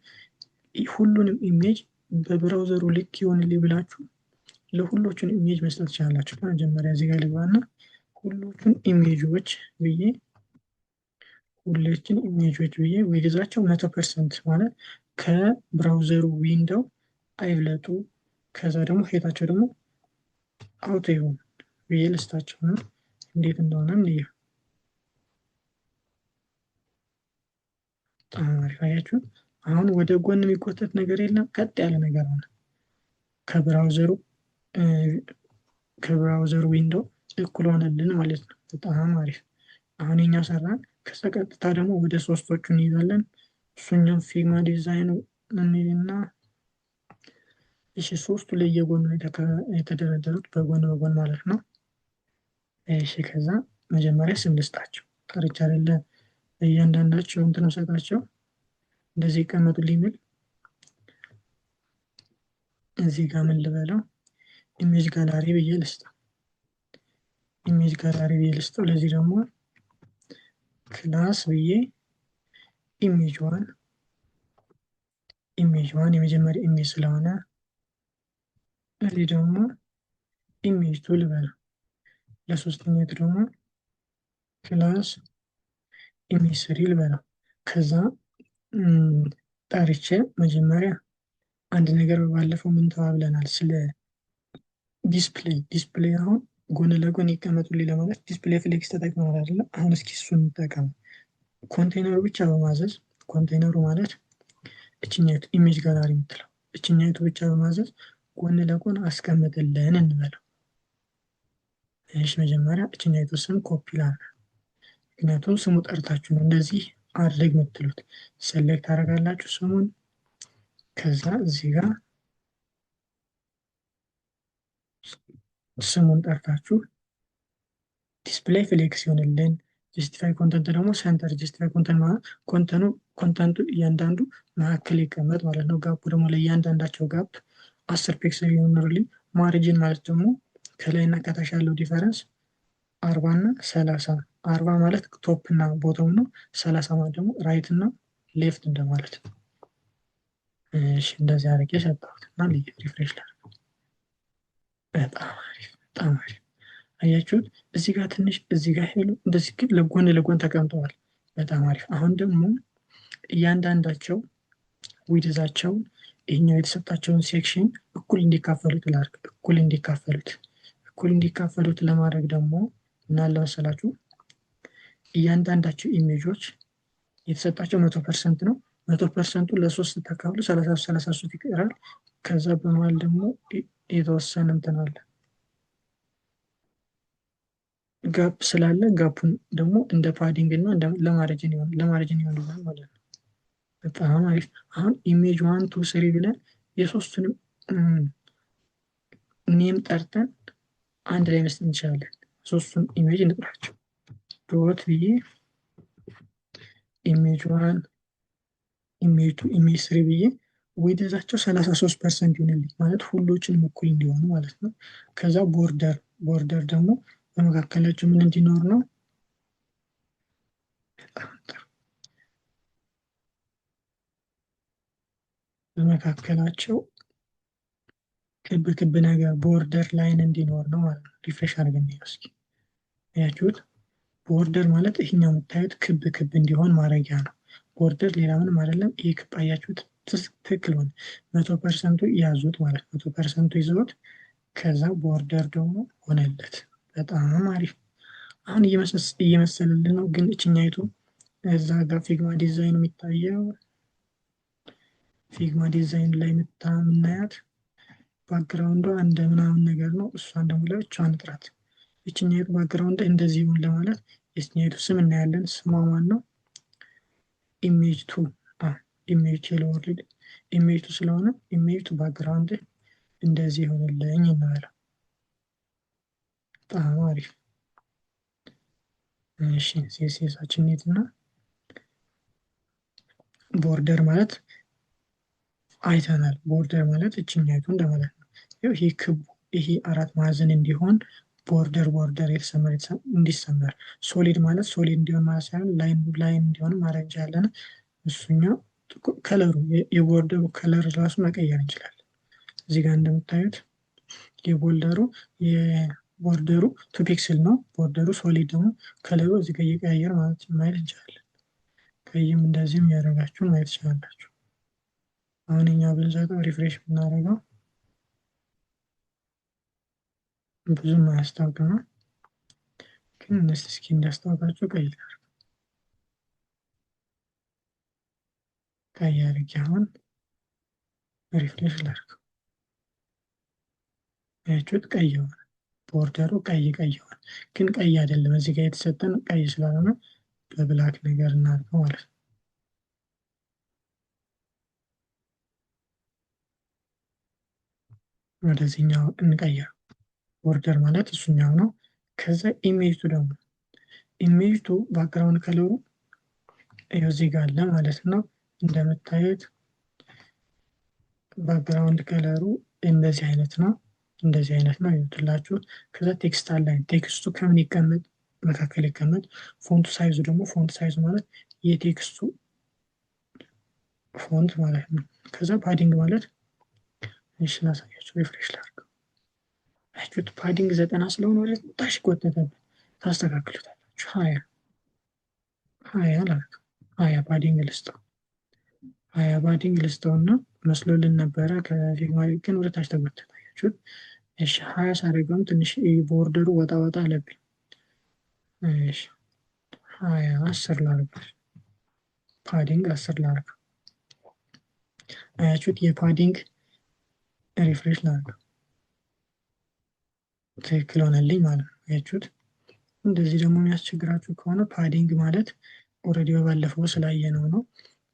ሁሉንም ኢሜጅ በብራውዘሩ ልክ ይሆንልኝ ብላችሁ ለሁሎቹን ኢሜጅ መስጠት ትችላላችሁ። መጀመሪያ እዚህ ጋር ልግባና ሁሎቹን ኢሜጆች ብዬ ዊድዛቸው 100% ማለት ከብራውዘሩ ዊንዶው አይብለጡ። ከዛ ደግሞ ሄታቸው ደግሞ አውቶ ይሆን ብዬ ልስታቸው ነው። እንዴት እንደሆነ እንየው። አሪፍ አያችሁ። አሁን ወደ ጎን የሚቆጠት ነገር የለም፣ ቀጥ ያለ ነገር ሆነ። ከብራውዘሩ ዊንዶው እኩል ሆነልን ማለት ነው። በጣም አሪፍ። አሁን የኛው ሰራን። ከዛ ቀጥታ ደግሞ ወደ ሶስቶቹ እንይዛለን። እሱኛው ፊግማ ዲዛይኑ እንይና እሺ፣ ሶስቱ ለየጎኑ የተደረደሩት በጎን ማለት ነው። እሺ ከዛ መጀመሪያ ስም ልስጣቸው። ጠርቻ አይደለ እያንዳንዳቸው እንትን ሰጣቸው እንደዚህ ይቀመጡልኝ የሚል እዚህ ጋር ምን ልበለው? ኢሜጅ ጋላሪ ብዬ ልስጠው። ለዚህ ደግሞ ክላስ ብዬ ኢሜጅ ዋን የመጀመሪያ ኢሜጅ ስለሆነ እዚህ ደግሞ ኢሜጅ ቱ ልበለው። ለሶስተኛው ደግሞ ክላስ ኢሜጅ ስሪ ልበለው። ከዛ ጠርቼ መጀመሪያ አንድ ነገር ባለፈው ምን ተባብለናል? ስለ ዲስፕሌይ አሁን ጎን ለጎን ይቀመጡልኝ ለማለት ዲስፕሌይ ፍሌክስ ተጠቅመናል አይደለም? አሁን እስኪ እሱን እንጠቀም። ኮንቴነሩ ብቻ በማዘዝ ኮንቴነሩ ማለት እችኛይቱ ኢሜጅ ጋላሪ የምትለው እችኛይቱ ብቻ በማዘዝ ጎን ለጎን አስቀምጥልን እንበለው። እሺ መጀመሪያ እችኛይቱ ስም ኮፒ ላድርግ፣ ምክንያቱም ስሙ ጠርታችሁ ነው እንደዚህ አድርግ የምትሉት። ሰሌክት ታደርጋላችሁ ስሙን። ከዛ እዚህ ጋር ስሙን ጠርታችሁ ዲስፕሌይ ፍሌክስ ይሆንልን። ጀስቲፋይ ኮንተንት ደግሞ ሰንተር። ጀስቲፋይ ኮንተንት ማለት ኮንተንቱ እያንዳንዱ መካከል ይቀመጥ ማለት ነው። ጋፑ ደግሞ ለእያንዳንዳቸው ጋፕ 10 ፒክስል ይሆንልኝ። ማርጂን ማለት ደግሞ ከላይና ከታች ያለው ዲፈረንስ 40 እና 30። 40 ማለት ቶፕ እና ቦቶም ነው። 30 ማለት ደግሞ ራይት እና ሌፍት እንደማለት ነው። እሺ እንደዚህ አድርጌ ሰጠሁት እና ሪፍሬሽ ላድርገው። በጣም አሪፍ በጣም አሪፍ። አያችሁት? እዚህ ጋር ትንሽ እዚህ ጋር ሄሉ እንደዚህ ግን ለጎን ለጎን ተቀምጠዋል። በጣም አሪፍ። አሁን ደግሞ እያንዳንዳቸው ዊድዛቸውን ይህኛው የተሰጣቸውን ሴክሽን እኩል እንዲካፈሉት ላድርግ። እኩል እንዲካፈሉት ለማድረግ ደግሞ ምን አለ መሰላችሁ? እያንዳንዳቸው ኢሜጆች የተሰጣቸው 100% ነው። 100%ቱ ለ3 ተካፍሎ 33 ይቀራል። ከዛ በመሃል ደግሞ የተወሰነ እንትን አለ ጋፕ ስላለ ጋፑን ደግሞ እንደ ፓዲንግ እና ለማርጅን ይሆንልናል ማለት ነው። በጣም አሪፍ። አሁን ኢሜጅ 1 2 3 ብለን የሶስቱንም ኔም ጠርተን አንድ ላይ መስጠት እንችላለን። ሶስቱን ኢሜጅ እንጥራቸው። ዶት ብዬ ኢሜጅ 1 ኢሜጅ 2 ኢሜጅ 3 ብዬ ዊድዛቸው 33% ይሆንልኝ ማለት ሁሎችንም እኩል እንዲሆኑ ማለት ነው። ከዛ ቦርደር ደግሞ በመካከላቸው ምን እንዲኖር ነው? በመካከላቸው ክብ ክብ ነገር ቦርደር ላይን እንዲኖር ነው ማለት ነው። ሪፍሬሽ አድርገን እስኪ ያችሁት። ቦርደር ማለት ይሄኛው የምታዩት ክብ ክብ እንዲሆን ማድረጊያ ነው። ቦርደር ሌላ ምንም አይደለም። ይህ ክብ አያችሁት? ትክክል ሆነ። 100%ቱ ያዙት ማለት 100%ቱ ይዘውት ከዛ ቦርደር ደግሞ ሆነለት። በጣም አሪፍ። አሁን እየመሰለልን ነው። ግን እችኛይቱ እዛ ጋር ፊግማ ዲዛይን የሚታየው ፊግማ ዲዛይን ላይ የምናያት ባክግራውንዷ እንደ ምናምን ነገር ነው። እሷን ደግሞ ለብቻዋን ጥራት። እችኛይቱ ባክግራውንድ እንደዚህ ይሁን ለማለት የችኛይቱ ስም እናያለን። ስሟ ማን ነው? ኢሜጅ 2 ኢሜጅ ወርልድ ኢሜጅ 2 ስለሆነ ኢሜጅ 2 ባክግራውንድ እንደዚህ ይሆንልኝ እናያለን። በጣም አሪፍ። እሺ ሲኤስኤሳችን እና ቦርደር ማለት አይተናል። ቦርደር ማለት እችኛይቱ እንደማለት ነው። ይሄ ክቡ ይሄ 4 ማዕዘን እንዲሆን ቦርደር እንዲሰመር። ሶሊድ ማለት ሶሊድ እንዲሆን ማለት ሳይሆን ላይን እንዲሆን ማድረግ እንችላለን። እሱኛው ከለሩ የቦርደሩ ከለር ራሱ መቀየር እንችላለን። እዚህ ጋር እንደምታዩት የቦርደሩ 2 ፒክስል ነው። ቦርደሩ ሶሊድ ደግሞ ከለሩ እዚህ ጋር እየቀያየር ማየት እንችላለን። ቀይም እንደዚህም ያደረጋችሁ ማየት ትችላላችሁ። አሁን እኛ ብንሰጠው ሪፍሬሽ ብናደርገው ብዙም አያስታውቅም ነው። ግን እስኪ እንዳስታውቃችሁ ቀይ ላድርግ። ቀይ አድርጌ አሁን ሪፍሬሽ ላድርገው። ያችሁት ቀይ ሆነ። ቦርደሩ ቀይ ሆነ። ግን ቀይ አይደለም። እዚህ ጋር የተሰጠን ቀይ ስላልሆነ በብላክ ነገር እናድርገው ማለት ነው። ወደዚህኛው እንቀይር። ቦርደር ማለት እሱኛው ነው። ከዛ ኢሜጅቱ ደግሞ ኢሜጅቱ ባክግራውንድ ከለሩ እዚህ ጋር አለ ማለት ነው። እንደምታዩት ባክግራውንድ ከለሩ እንደዚህ አይነት ነው። ይወትላችሁ። ከዛ ቴክስት አለ። ቴክስቱ ከምን ይቀመጥ? መካከል ይቀመጥ። ፎንት ሳይዙ ደግሞ ፎንት ሳይዙ ማለት የቴክስቱ ፎንት ማለት ነው። ከዛ ፓዲንግ ማለት እሺ ላሳያችሁ። ሪፍሬሽ ላድርገው። አያችሁት? ፓዲንግ 90 ስለሆነ ወደ ታች ጎተተበት። ታስተካክሉታላችሁ። 20 ላድርገው። 20 ፓዲንግ ልስጠው። 20 ፓዲንግ ልስጠውና መስሎልን ነበረ ከፊግማ ግን ወደ ታች ተጎተተ። አያችሁት? እሺ 20 ሳደርገውም ትንሽ ቦርደሩ ወጣ አለብኝ። እሺ 20 10 ላድርገው። ፓዲንግ 10 ላድርገው። አያችሁት? የፓዲንግ ሪፍሬሽ ላድርገው። ትክክል ሆነልኝ ማለት ነው። አያችሁት? እንደዚህ ደግሞ የሚያስቸግራችሁ ከሆነ ፓዲንግ ማለት ኦልሬዲ በባለፈው ስላየነው ነው።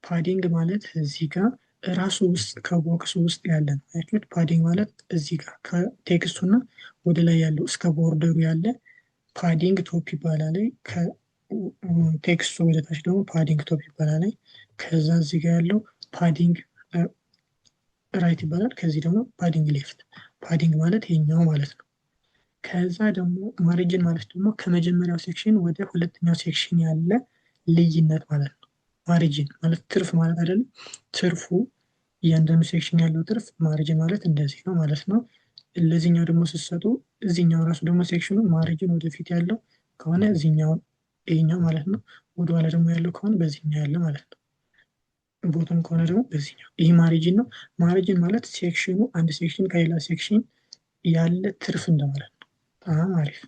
ፓዲንግ ማለት እዚህ ጋር ራሱ ውስጥ ከቦክሱ ውስጥ ያለ ነው። አያችሁት? ፓዲንግ ማለት እዚህ ጋር ከቴክስቱና ወደ ላይ ያለው እስከ ቦርደሩ ያለ ፓዲንግ ቶፕ ይባላል። ከቴክስቱ ወደታች ደግሞ ፓዲንግ ቶፕ ይባላል። ከዛ እዚህ ጋር ያለው ፓዲንግ ራይት ይባላል። ከዚህ ደግሞ ፓዲንግ ሌፍት። ፓዲንግ ማለት ይሄኛው ማለት ነው። ከዛ ደግሞ ማሪጅን ማለት ደግሞ ከመጀመሪያው ሴክሽን ወደ ሁለተኛው ሴክሽን ያለ ልዩነት ማለት ነው። ማሪጅን ማለት ትርፍ ማለት አይደለም። ትርፉ እያንዳንዱ ሴክሽን ያለው ትርፍ ማሪጅን ማለት እንደዚህ ነው ማለት ነው። ለዚህኛው ደግሞ ስትሰጡ እዚህኛው ራሱ ደግሞ ሴክሽኑ ማሪጅን ወደፊት ያለው ከሆነ እዚህኛው ይሄኛው ማለት ነው። ወደኋላ ደግሞ ያለው ከሆነ በዚህኛው ያለ ማለት ነው። ቦቶም ከሆነ ደግሞ በዚህኛው። ይህ ማሪጅን ነው። ማሪጅን ማለት ሴክሽኑ አንድ ሴክሽን ከሌላ ሴክሽን ያለ ትርፍ እንደማለት ነው። በጣም አሪፍ።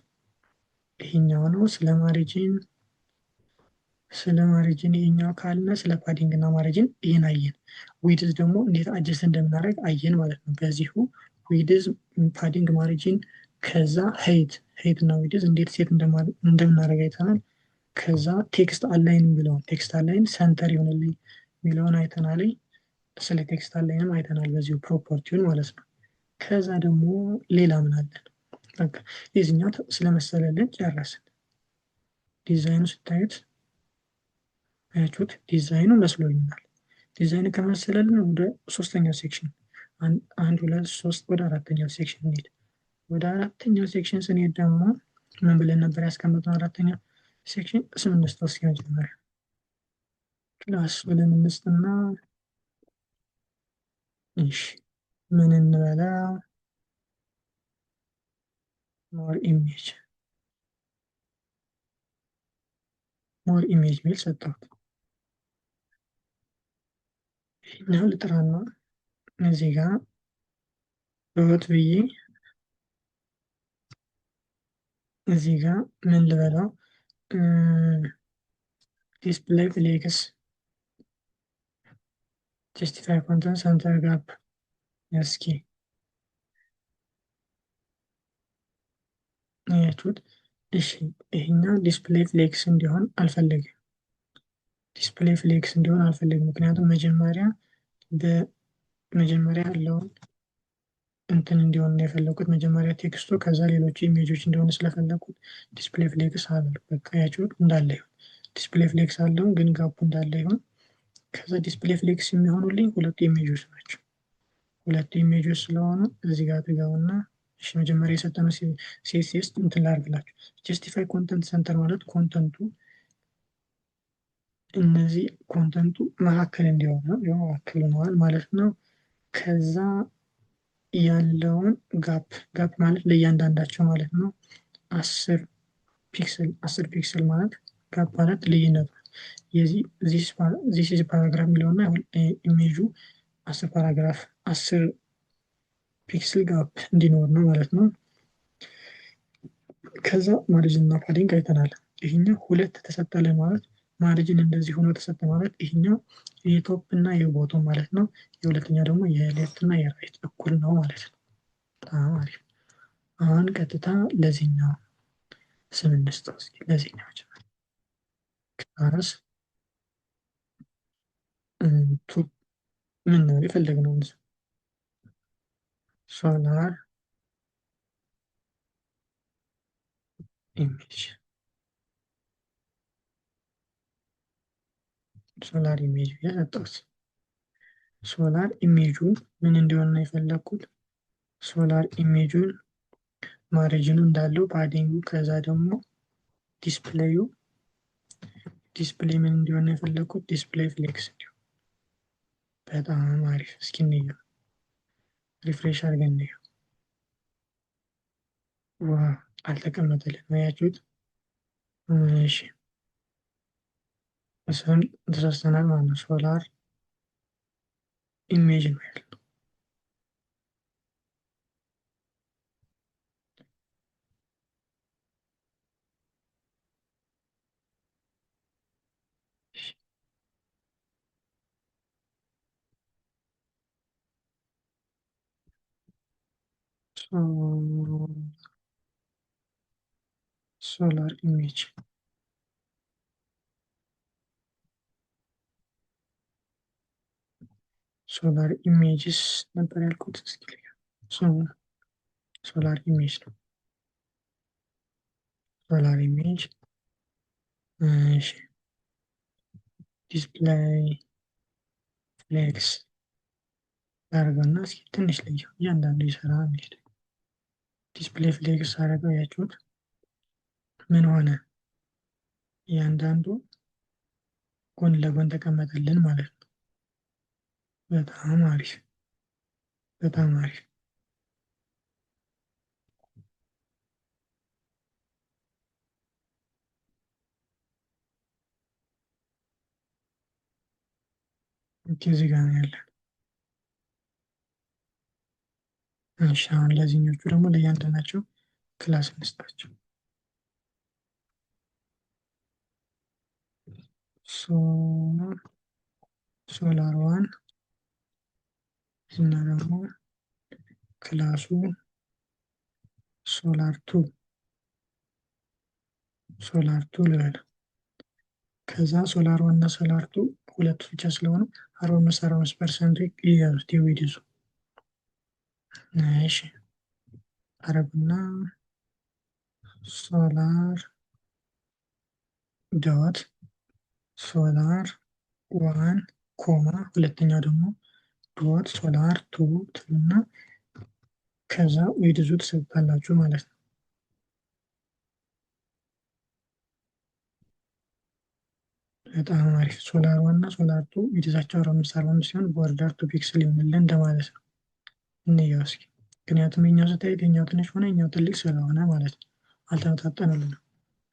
ይሄኛው ነው ስለ ማሪጅን ይሄኛው ካለ ስለ ፓዲንግ እና ማሪጅን ይህን አየን። ዊድዝ ደግሞ እንዴት አጀስት እንደምናደርግ አየን ማለት ነው። በዚሁ ዊድዝ፣ ፓዲንግ፣ ማሪጅን ከዛ ሄይት እና ዊድዝ እንዴት ሴት እንደምናደርግ አይተናል። ከዛ ቴክስት አላይን የሚለውን ቴክስት አላይን ሰንተር ይሆንልኝ የሚለውን አይተናል። ስለ ቴክስት አላይንም አይተናል በዚሁ ፕሮፐርቲውን ማለት ነው። ከዛ ደግሞ ሌላ ምን አለን? በቃ የዚህኛው ስለመሰለልን ጨረስን። ዲዛይኑ ስታዩት አያችሁት? ዲዛይኑ መስሎኛል። ዲዛይኑ ከመሰለልን ወደ ሶስተኛው ሴክሽን አንድ ሁለት ሶስት ወደ አራተኛው ሴክሽን እንሄድ። ወደ አራተኛው ሴክሽን ስንሄድ ደግሞ ምን ብለን ነበር ያስቀመጥነው? አራተኛው ሴክሽን ስም እንስጠው እስኪ መጀመሪያ ክላስ ብለን እንስጥና እሺ ምን እንበላ? ሞር ኢሜጅ ሚል ሰጠሁት። ይህኛው ልጥራና እዚህ ጋር ዶት ብዬ እዚህ ጋር ምን ልበላው? ዲስፕሌይ ፍሌክስ ጀስቲፋይ ኮንተንት ሰንተር ጋፕ። እስኪ አያችሁት? እሺ ይሄኛው ዲስፕሌይ ፍሌክስ እንዲሆን አልፈልግም። ምክንያቱም መጀመሪያ ያለውን እንትን እንዲሆን ነው የፈለኩት። መጀመሪያ ቴክስቱ ከዛ ሌሎቹ ኢሜጆች እንደሆነ ስለፈለኩት ዲስፕሌይ ፍሌክስ አለ። በቃ ያችሁት እንዳለ ይሁን። ዲስፕሌይ ፍሌክስ አለው ግን ጋፑ እንዳለ ይሁን። ከዛ ዲስፕሌይ ፍሌክስ የሚሆኑልኝ ሁለቱ ኢሜጆች ናቸው። ሁለቱ ኢሜጆች ስለሆኑ እዚህ ጋር ትገቡና እሺ መጀመሪያ የሰጠነው ሲኤስኤስ እንትን ላድርግላችሁ። ጀስቲፋይ ኮንተንት ሰንተር ማለት ኮንተንቱ እነዚህ ኮንተንቱ መካከል እንዲሆን ነው። መካከል ሆነዋል ማለት ነው። ከዛ ያለውን ጋፕ ማለት ለእያንዳንዳቸው ማለት ነው 10 ፒክስል ማለት ጋፕ ማለት ልዩነት ነው። ዚስ ፓራግራፍ የሚለውና ኢሜጁ 10 ፒክስል ጋፕ እንዲኖር ነው ማለት ነው። ከዛ ማርጅን እና ፓዲንግ አይተናል። ይሄኛው ሁለት ተሰጠልን ማለት ማርጅን እንደዚህ ሆኖ ተሰጠ ማለት ይሄኛው የቶፕ እና የቦቶም ማለት ነው። የሁለተኛው ደግሞ የሌፍት እና የራይት እኩል ነው ማለት ነው። በጣም አሪፍ። አሁን ቀጥታ ለዚህኛው ስም እንስጠው እስኪ። ለዚህኛው ክላስ ምን ነው የፈለግነው? ሶላር ኢሜጅ ብዬ ሰጠሁት። ሶላር ኢሜጁን ምን እንዲሆን ነው የፈለግኩት? ሶላር ኢሜጁን ማሪጅኑ እንዳለው ፓዲንጉ፣ ከዛ ደግሞ ዲስፕሌይ ምን እንዲሆን ነው የፈለግኩት? ዲስፕሌይ ፍሌክስ እንዲሆን። በጣም አሪፍ። እስኪ እንየው፣ ሪፍሬሽ አድርገን እንየው። ዋው አልተቀመጠልንም። አያችሁት? እሺ እሱን ተሳስተናል ማለት ነው። ሶላር ኢሜጅ ነው ያለው። ሶላር ኢሜጅ ሶላር ኢሜጅስ ነበር ያልኩት። እስኪ ሶላር ኢሜጅ ነው። ሶላር ኢሜጅ እሺ ዲስፕላይ ፍሌክስ አድርገውና እስኪ ትንሽ ልየው እያንዳንዱ ይሰራ ሚሄድ ዲስፕሌይ ፍሌክስ አድርገው ያችሁት ምን ሆነ? እያንዳንዱ ጎን ለጎን ተቀመጠልን ማለት ነው። በጣም አሪፍ በጣም አሪፍ። እዚህ ጋር ነው ያለን። እሺ አሁን ለዚህኞቹ ደግሞ ለእያንዳንዳቸው ክላስ እንስጣቸው። ሶላር ዋን እና ደግሞ ክላሱ ሶላር ቱ ልበል። ከዛ ሶላር ዋን እና ሶላር ቱ ሁለቱ ብቻ ስለሆኑ 45% ይያዙት የዊድዙ። እሺ አረብና ሶላር ዶት ሶላር ዋን ኮማ ሁለተኛው ደግሞ ዶት ሶላር ቱ ትሉና ከዛ ዊድዙ ትሰጣላችሁ ማለት ነው። በጣም አሪፍ። ሶላር ዋን እና ሶላር ቱ ዊድዛቸው 45 ሲሆን ቦርደር ቱ ፒክስል ይሆንልን እንደማለት ነው። እንየው እስኪ። ምክንያቱም የኛው ስታይል የኛው ትንሽ ሆነ የኛው ትልቅ ስለሆነ ማለት ነው። አልተመጣጠነልንም።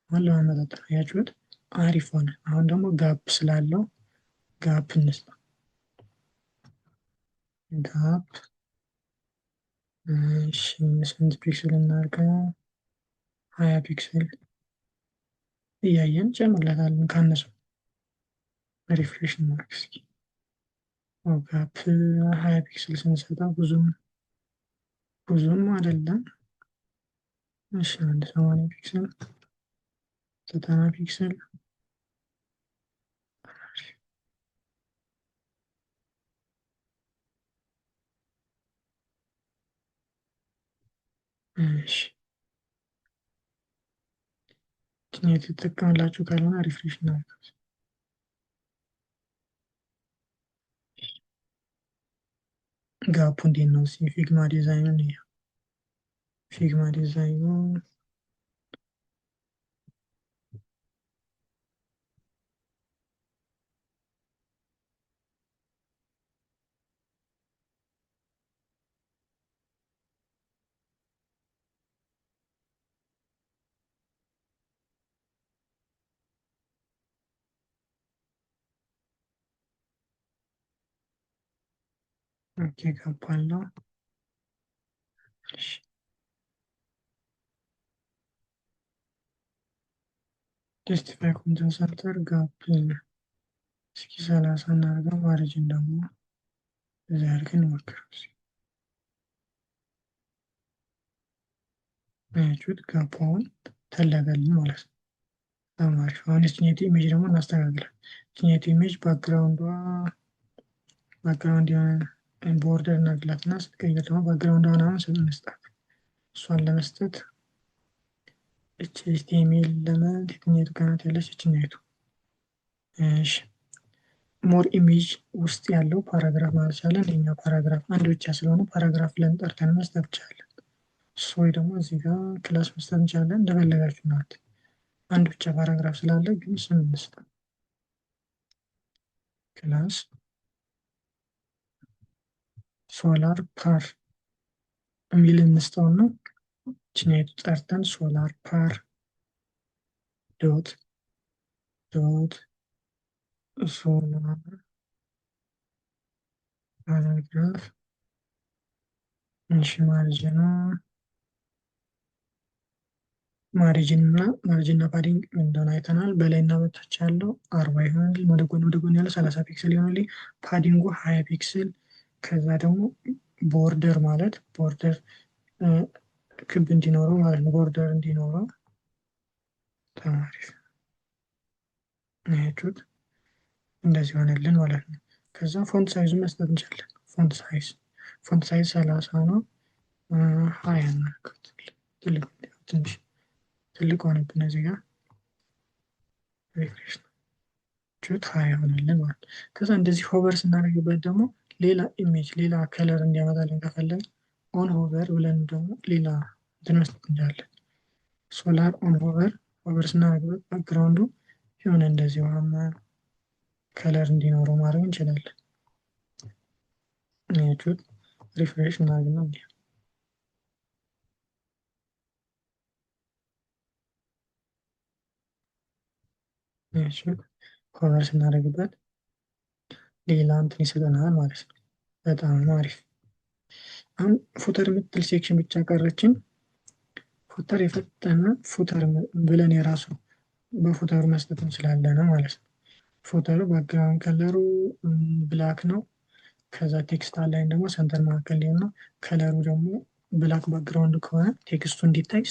አሁን ለማመጣጠን ያችሁት አሪፍ ሆነ። አሁን ደግሞ ጋፕ ስላለው ጋፕ እንስጣ። ጋፕ እሺ ስንት ፒክስል እናድርገው? 20 ፒክስል እያየን ጨምርለታለን ካነሰው ሪፍሬሽ እናድርግ እስኪ። ጋፕ 20 ፒክስል ስንሰጠው ብዙም አይደለም። እሺ አንድ 80 ፒክስል 90 ፒክስል እሺ የት ትጠቀምላችሁ ካልሆነ ሪፍሬሽ እናድርግ። ጋፑ እንዴት ነው? ፊግማ ዲዛይኑን ፊግማ ዲዛይኑ ኦኬ ጋፕ አለው። ጀስቲፋይ ኮንተንት ሰንተር ጋፕ እስኪ 30 እናድርገው። ማርጅን ደግሞ እዚህ አድርገን እንሞክረው። አያችሁት? ጋፑን ተለቀልን ማለት ነው። በጣም አሪፍ። አሁን የችኛቱ ኢሜጅ ደግሞ እናስተካክላለን። የችኛቱ ኢሜጅ ባክግራውንድ የሆነ ቦርደር እናድርግላት እና ስትቀይር ደግሞ ባክግራውንድ ምናምን ስንስጣት እሷን ለመስጠት ኤችቲኤምኤል ለመድ የትኛቱ ጋናት ያለች እችኛቱ። እሺ ሞር ኢሜጅ ውስጥ ያለው ፓራግራፍ ማለት ይቻላል። የኛው ፓራግራፍ አንድ ብቻ ስለሆነ ፓራግራፍ ብለን ጠርተን መስጠት እንችላለን። ወይ ደግሞ እዚህ ጋር ክላስ መስጠት እንችላለን። እንደፈለጋችሁ ናት። አንድ ብቻ ፓራግራፍ ስላለ ግን ስም እንስጥ። ክላስ ሶላር ፓር የሚል እንስጠውና ችኛቱ ጠርተን ሶላር ፓር ዶት ሶላር ፓራግራፍ እሺ ማሪጅን እና ፓዲንግ እንደሆነ አይተናል። በላይ እና በታች ያለው 40 ይሆናል። ወደ ጎን ያለው 30 ፒክስል ይሆናል። ፓዲንጉ 20 ፒክስል። ከዛ ደግሞ ቦርደር ማለት ቦርደር ክብ እንዲኖረው ማለት ነው። ቦርደር እንዲኖረው ተማሪፍ ያችሁት እንደዚህ ሆነልን ማለት ነው። ከዛ ፎንት ሳይዙ መስጠት እንችላለን። ፎንት ሳይዝ 30 ነው። 20 እናድርገው ትንሽ ትልቅ ሆነብን እዚህ ጋር ሪፍሬሽ ቹት ሀይ ሆነልን ማለት። ከዛ እንደዚህ ሆቨር ስናደርግበት ደግሞ ሌላ ኢሜጅ ሌላ ከለር እንዲያመጣልን ከፈለግ ኦን ሆቨር ብለን ደግሞ ሌላ እንትን መስጠት እንችላለን። ሶላር ኦን ሆቨር ስናደርግበት ባክግራውንዱ የሆነ እንደዚህ ውሃማ ከለር እንዲኖረው ማድረግ እንችላለን። ቹት ሪፍሬሽ እናደርግ ነው እንዲህ ሆቨር ስናደርግበት ሌላ እንትን ይሰጠናል ማለት ነው። በጣም አሪፍ። አሁን ፉተር የምትል ሴክሽን ብቻ ቀረችን። ፉተር የፈጠነ ፉተር ብለን የራሱ በፉተሩ መስጠት እንችላለን ማለት ነው። ፉተሩ ባክግራውንድ ከለሩ ብላክ ነው። ከዛ ቴክስት አላይን ደግሞ ሰንተር መካከል ሊሆን ነው። ከለሩ ደግሞ ብላክ ባክግራውንድ ከሆነ ቴክስቱ እንዲታይ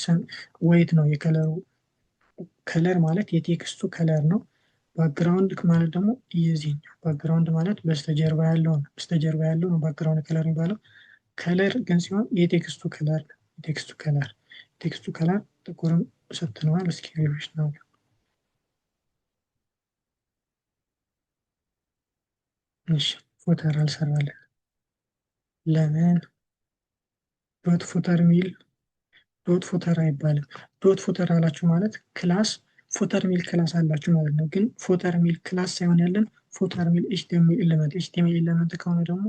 ዋይት ነው የከለሩ ከለር ማለት የቴክስቱ ከለር ነው። ባክግራውንድ ማለት ደግሞ የዚህኛው ባክግራውንድ ማለት በስተጀርባ ያለው ነው። በስተጀርባ ያለው ነው ባክግራውንድ ከለር የሚባለው። ከለር ግን ሲሆን የቴክስቱ ከለር ነው። የቴክስቱ ከለር ጥቁርም ሰጥተነዋል። እስኪ ሪቪዥን ነው እሺ ፉተር አልሰራለን። ለምን ዶት ፉተር ሚል ዶት ፉተር አይባልም። ዶት ፉተር አላችሁ ማለት ክላስ ፉተር ሚል ክላስ አላችሁ ማለት ነው። ግን ፉተር ሚል ክላስ ሳይሆን ያለን ፉተር ሚል ኤችቲኤምኤል ኤሌመንት ኤችቲኤምኤል ኤሌመንት ከሆነ ደግሞ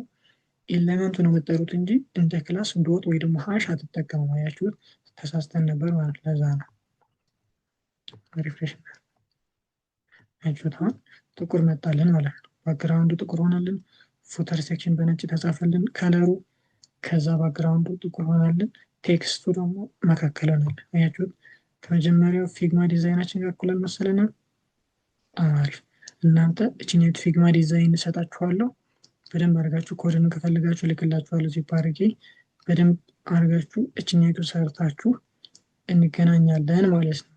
ኤሌመንቱ ነው የምጠሩት እንጂ እንደ ክላስ ዶት ወይ ደግሞ ሀሽ አትጠቀሙም። አያችሁት? ተሳስተን ነበር ማለት ለዛ ነው። ሪፍሬሽ አያችሁት? አሁን ጥቁር መጣልን ማለት ነው። ባክግራውንዱ ጥቁር ሆነልን። ፉተር ሴክሽን በነጭ ተጻፈልን ከለሩ። ከዛ ባክግራውንዱ ጥቁር ሆነልን። ቴክስቱ ደግሞ መካከል ሆነልን። አያችሁት? ከመጀመሪያው ፊግማ ዲዛይናችን ጋር እኩል አልመሰለንም? አሪፍ። እናንተ እችኛት ፊግማ ዲዛይን እሰጣችኋለሁ። በደንብ አድርጋችሁ ኮድን ከፈልጋችሁ ልክላችኋለሁ። ዚፕ አድርጌ በደንብ አድርጋችሁ እችኛቱ ሰርታችሁ እንገናኛለን ማለት ነው።